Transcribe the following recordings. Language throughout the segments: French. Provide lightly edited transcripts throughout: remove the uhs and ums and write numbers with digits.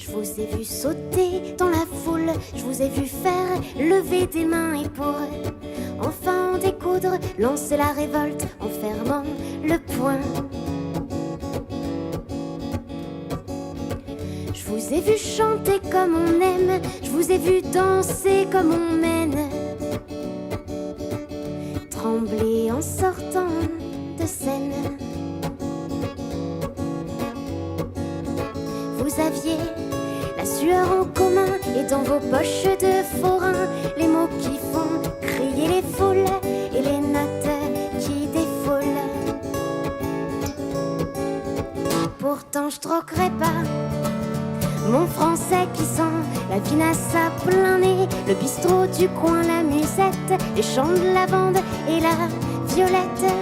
Je vous ai vu sauter dans la foule, je vous ai vu faire lever des mains et pour enfin en découdre, lancer la révolte en fermant le poing. Je vous ai vu chanter comme on aime, je vous ai vu danser comme on mène, trembler en sortant de scène. Vous aviez la sueur en commun et dans vos poches de forain les mots qui font crier les foules et les notes qui défoulent. Pourtant je troquerai pas mon français qui sent la vinasse à plein nez, le bistrot du coin, la musette, les champs de lavande et la violette.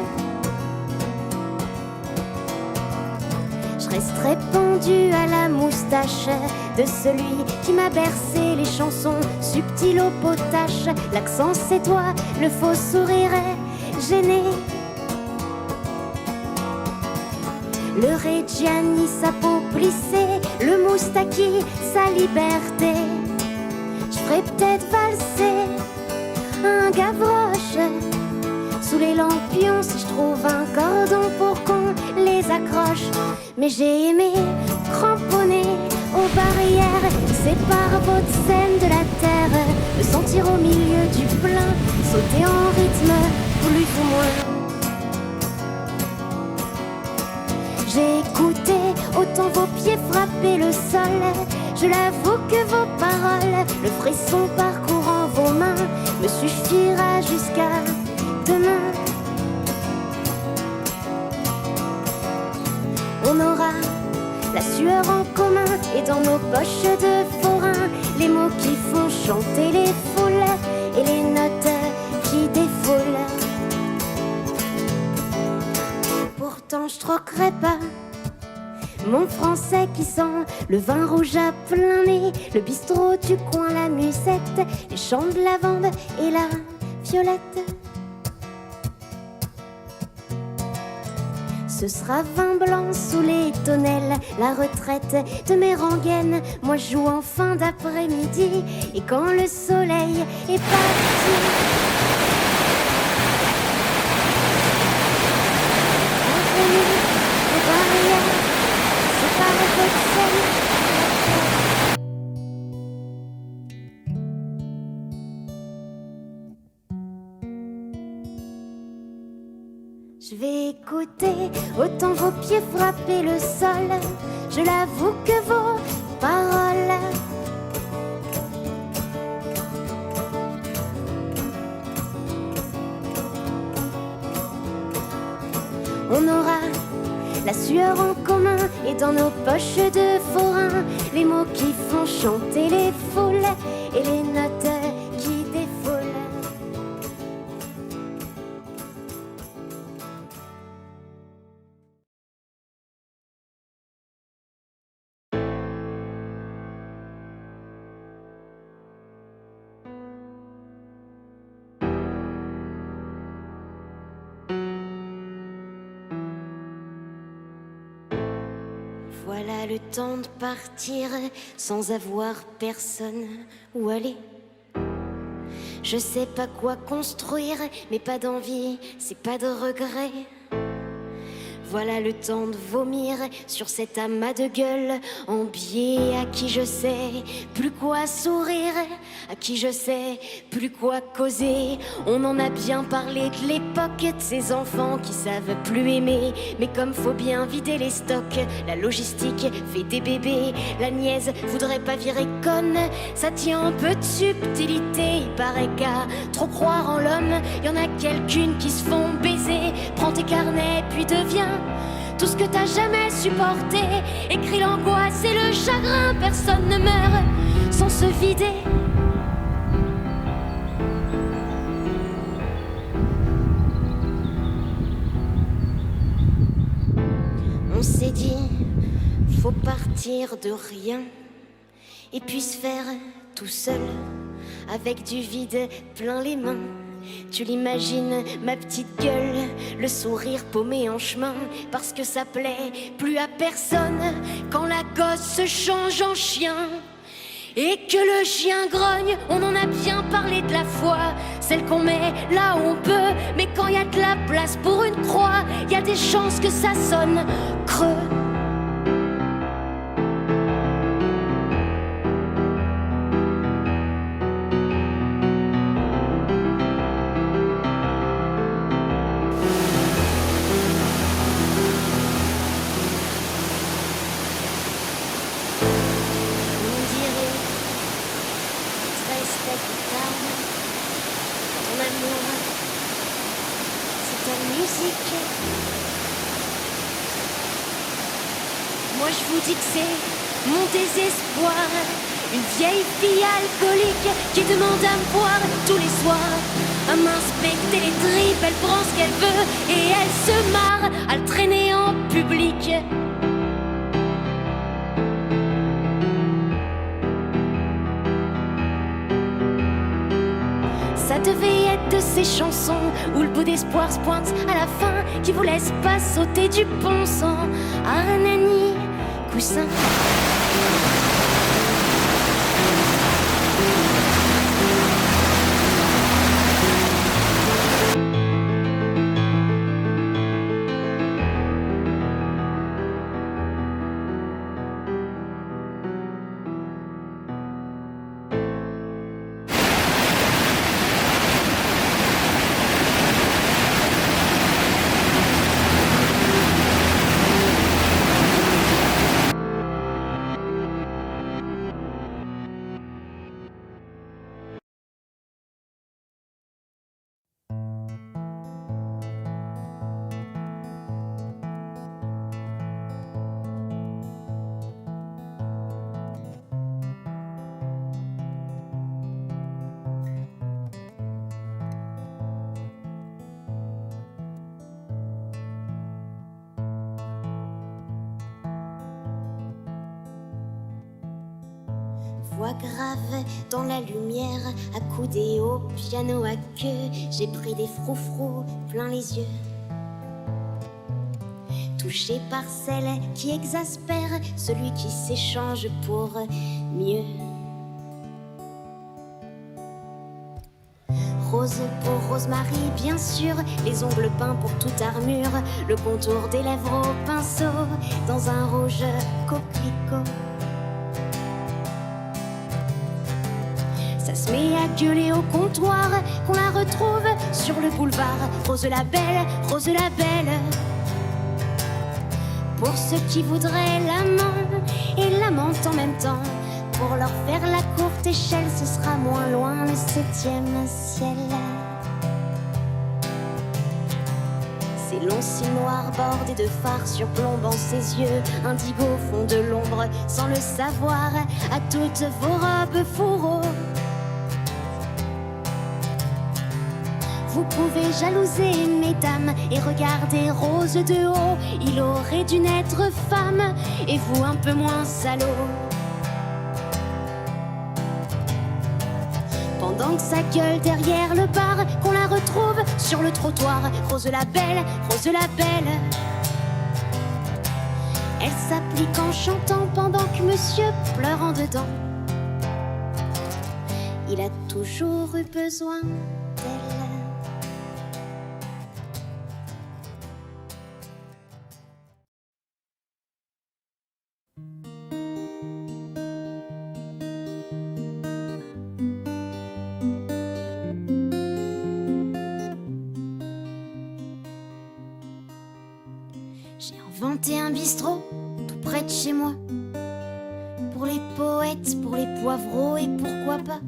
Je resterai pendue à la moustache de celui qui m'a bercé les chansons subtiles au potache. L'accent c'est toi, le faux sourire est gêné. Le Reggiani, sa peau plissée, le Moustaki, sa liberté. Je ferais peut-être valser un Gavroche sous les lampions si je trouve un cordon pour qu'on les accroche. Mais j'ai aimé cramponner aux barrières, sépare votre scène de la terre, me sentir au milieu du plein, sauter en rythme plus ou moins. J'ai écouté autant vos pieds frapper le sol, je l'avoue que vos paroles, le frisson parcourant vos mains, me suffira jusqu'à demain. On aura la sueur en commun et dans nos poches de forain les mots qui font chanter les foules et les notes qui défoulent. Pourtant je troquerai pas mon français qui sent le vin rouge à plein nez, le bistrot du coin, la musette, les champs de lavande et la violette. Ce sera vin blanc sous les tonnelles, la retraite de mes rengaines. Moi je joue en fin d'après-midi et quand le soleil est parti, je vais écouter autant vos pieds frapper le sol, je l'avoue que vos paroles on aura la sueur en commun et dans nos poches de forain les mots qui font chanter les foules et les notes qui défoulent. Voilà le temps de partir sans avoir personne où aller. Je sais pas quoi construire, mais pas d'envie, c'est pas de regret. Voilà le temps de vomir sur cet amas de gueule en biais à qui je sais plus quoi sourire, à qui je sais plus quoi causer. On en a bien parlé de l'époque de ces enfants qui savent plus aimer, mais comme faut bien vider les stocks, la logistique fait des bébés. La niaise voudrait pas virer conne, ça tient un peu de subtilité. Il paraît qu'à trop croire en l'homme, y en a quelqu'une qui se font baiser. Prends tes carnets puis deviens tout ce que t'as jamais supporté. Écris l'angoisse et le chagrin, personne ne meurt sans se vider. On s'est dit, faut partir de rien et puis se faire tout seul avec du vide plein les mains. Tu l'imagines, ma petite gueule, le sourire paumé en chemin, parce que ça plaît plus à personne quand la gosse se change en chien. Et que le chien grogne, on en a bien parlé de la foi, celle qu'on met là où on peut, mais quand y a de la place pour une croix, y a des chances que ça sonne creux. Ton amour, c'est ta musique. Moi je vous dis que c'est mon désespoir, une vieille fille alcoolique qui demande à me voir tous les soirs, à m'inspecter les tripes. Elle prend ce qu'elle veut et elle se marre à le traîner en public. Ça devait être de ces chansons où le bout d'espoir se pointe à la fin, qui vous laisse pas sauter du pont sans Arnani, coussin. Voix grave dans la lumière, accoudée au piano à queue, j'ai pris des froufrous plein les yeux. Touché par celle qui exaspère celui qui s'échange pour mieux. Rose pour Rosemary, bien sûr, les ongles peints pour toute armure, le contour des lèvres au pinceau, dans un rouge coquelicot. Ça se met à gueuler au comptoir, qu'on la retrouve sur le boulevard. Rose la belle, Rose la belle. Pour ceux qui voudraient l'amant et l'amante en même temps, pour leur faire la courte échelle, ce sera moins loin le 7e ciel. Ces longs cils noirs bordés de fards surplombant ses yeux, indigo fond de l'ombre sans le savoir, à toutes vos robes fourreaux. Vous pouvez jalouser, mesdames, et regarder Rose de haut. Il aurait dû naître femme, et vous un peu moins salaud. Pendant que ça gueule derrière le bar, qu'on la retrouve sur le trottoir. Rose la belle, Rose la belle. Elle s'applique en chantant pendant que monsieur pleure en dedans. Il a toujours eu besoin d'elle. J'ai inventé un bistrot tout près de chez moi, pour les poètes, pour les poivreaux et pourquoi pas.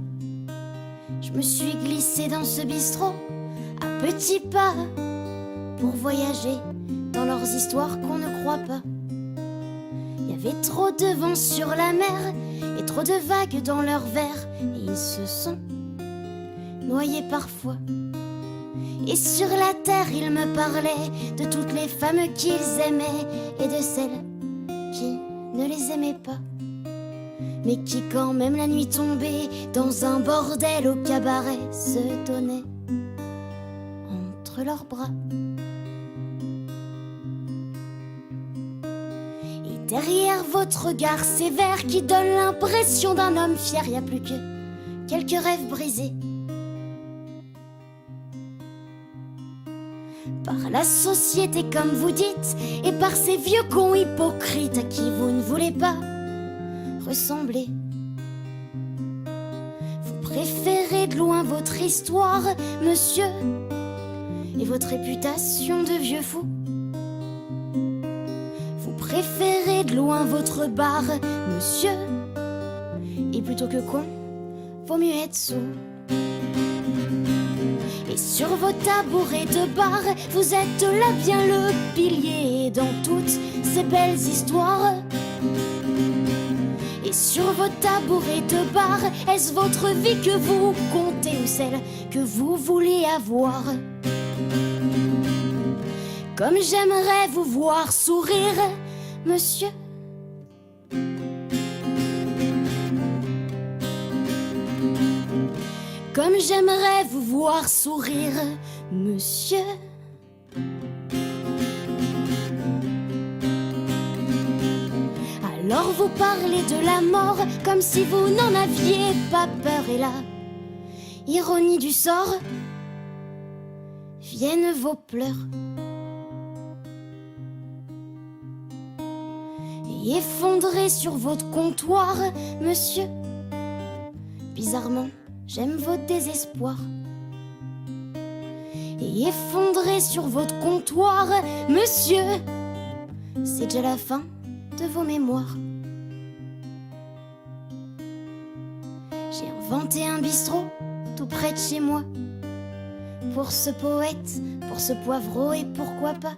Je me suis glissée dans ce bistrot à petits pas, pour voyager dans leurs histoires qu'on ne croit pas. Il y avait trop de vent sur la mer et trop de vagues dans leurs verres, et ils se sont noyés parfois. Et sur la terre, ils me parlaient de toutes les femmes qu'ils aimaient et de celles qui ne les aimaient pas, mais qui, quand même la nuit tombée, dans un bordel au cabaret se donnaient entre leurs bras. Et derrière votre regard sévère qui donne l'impression d'un homme fier, y a plus que quelques rêves brisés par la société comme vous dites, et par ces vieux cons hypocrites à qui vous ne voulez pas ressembler. Vous préférez de loin votre histoire, monsieur, et votre réputation de vieux fou. Vous préférez de loin votre bar, monsieur, et plutôt que con, vaut mieux être sourd. Et sur vos tabourets de bar, vous êtes là bien le pilier dans toutes ces belles histoires. Et sur vos tabourets de bar, est-ce votre vie que vous comptez ou celle que vous voulez avoir? Comme j'aimerais vous voir sourire, monsieur. Comme j'aimerais vous voir sourire, monsieur. Alors vous parlez de la mort comme si vous n'en aviez pas peur. Et là, ironie du sort, viennent vos pleurs. Et effondrés sur votre comptoir, monsieur. Bizarrement, j'aime votre désespoir. Et effondré sur votre comptoir, monsieur, c'est déjà la fin de vos mémoires. J'ai inventé un bistrot tout près de chez moi. Pour ce poète, pour ce poivreau et pourquoi pas.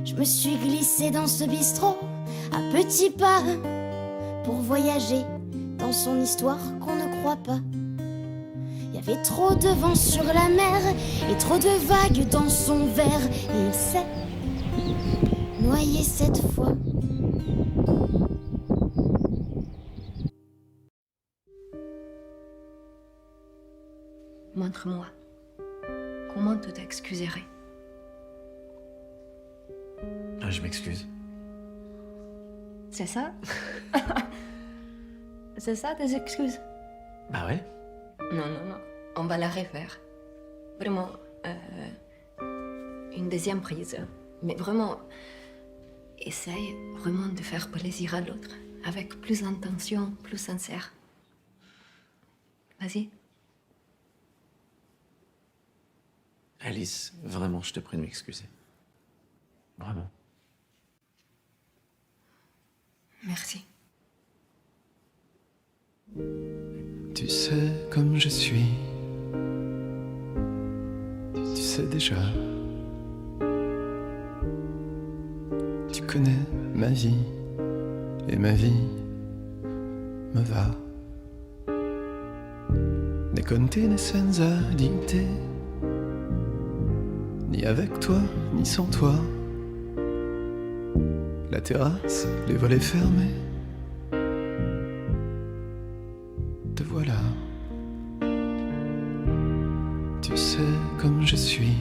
Je me suis glissée dans ce bistrot à petits pas pour voyager dans son histoire qu'on ne croit pas. Il y avait trop de vent sur la mer et trop de vagues dans son verre. Et il s'est noyé cette fois. Montre-moi. Comment tu t'excuserais? Ah, je m'excuse. C'est ça? C'est ça tes excuses? Bah ouais. Non, non, non. On va la refaire. Vraiment, une deuxième prise. Mais vraiment, essaye vraiment de faire plaisir à l'autre. Avec plus d'intention, plus sincère. Vas-y. Alice, vraiment, je te prie de m'excuser. Vraiment. Merci. Tu sais comme je suis, tu sais déjà. Tu connais ma vie, et ma vie me va. Né con te né senza di te, ni avec toi, ni sans toi. La terrasse, les volets fermés, te voilà. Tu sais comme je suis,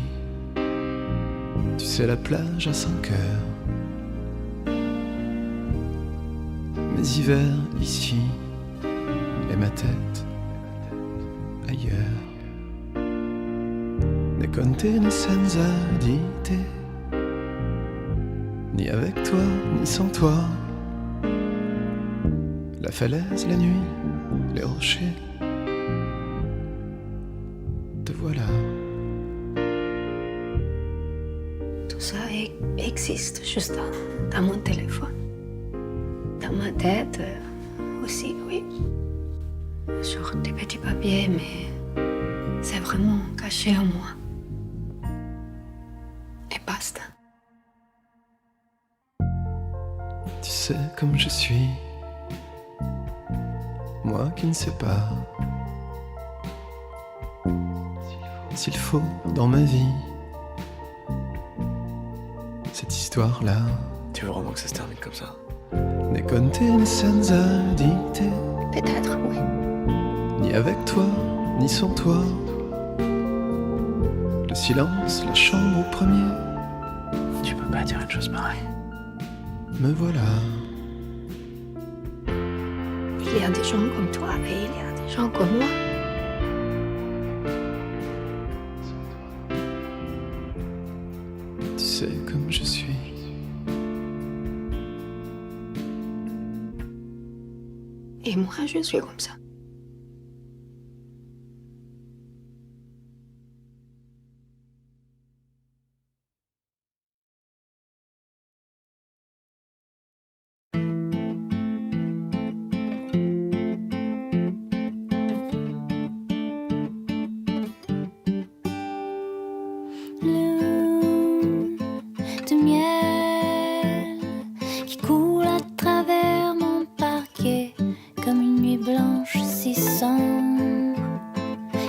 tu sais la plage à 5 heures. Mes hivers ici, et ma tête ailleurs. Ne conte ne senza di te, ni avec toi, ni sans toi. La falaise, la nuit, les rochers, te voilà. Tout ça existe juste dans mon téléphone. Dans ma tête aussi, oui. Sur des petits papiers, mais c'est vraiment caché en moi. Et basta. Tu sais comme je suis, moi qui ne sais pas s'il faut dans ma vie cette histoire-là. Tu veux vraiment que ça se termine comme ça? Ne conte ne senza di te, Peut-être, oui. ni avec toi, ni sans toi. le silence, la chambre au premier. Tu peux pas dire une chose pareille. Me voilà. Il y a des gens comme toi et il y a des gens comme moi. Tu sais comme je suis. Et moi, je suis comme ça. Lune de miel qui coule à travers mon parquet comme une nuit blanche si sombre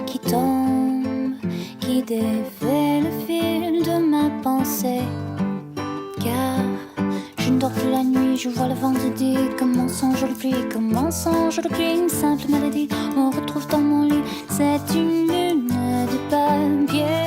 qui tombe, qui défait le fil de ma pensée. Car je ne dors plus la nuit, je vois le vendredi comme mensonge le prie, comme mensonge le crie, une simple mélodie on retrouve dans mon lit. C'est une lune de papier.